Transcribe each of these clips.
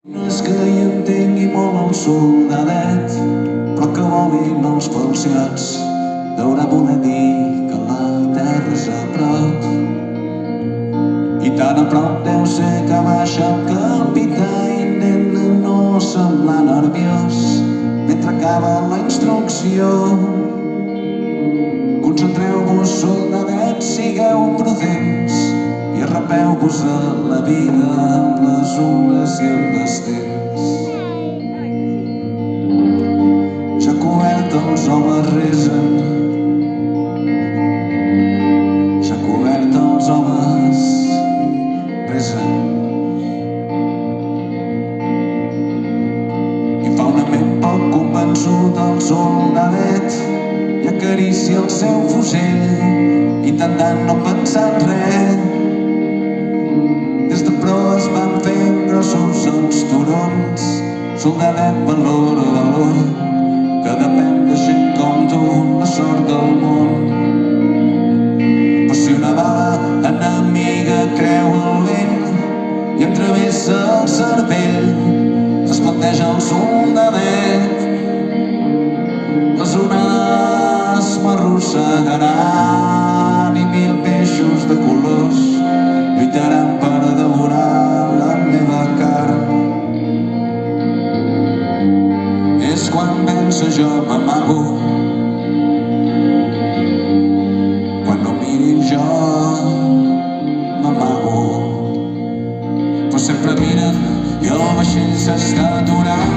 No és que hi entengui molt el soldadet, però que volin els falciats deurà voler dir que la terra és a prop. I tan a prop deu ser que baixa el capità intenta no semblar nerviós mentre acaba la instrucció. Concentreu-vos, soldadets, sigueu prudents i arrapeu-vos a la vida amb les ungles i els destins. Ja cobert els homes resen, ja cobert els homes resen. I fa un ament poc convençut el soldadet i acaricia el seu fusell intentant no pensar en res. Des de proa es van fent grossos els turons. Soldadet, valor, que depèn de gent com tu la sort del món. Però si una bala enemiga creu el vent i em travessa el cervell, es planteja el soldadet. Les onades m'arrossegaran i 1000 peixos de colors lluitaran per devorar la meva carn. És quan penso jo m'amago, quan no mirin jo m'amago. Però sempre miren i el vaixell s'està aturant,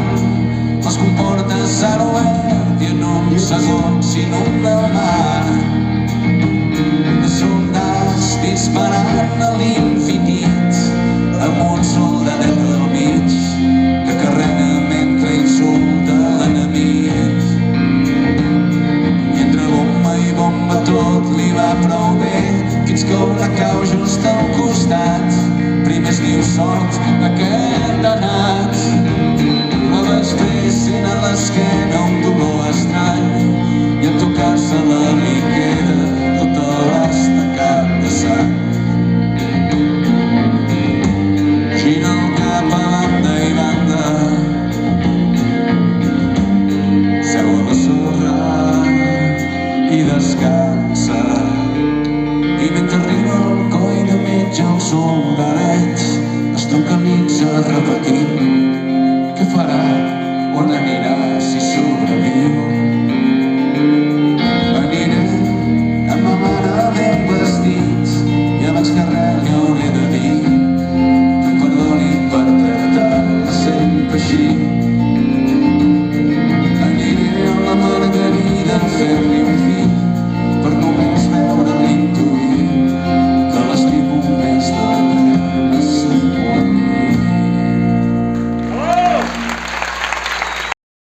les comportes s'han obert i en un segon s'inunda el mar. Soldats disparant a l'infinit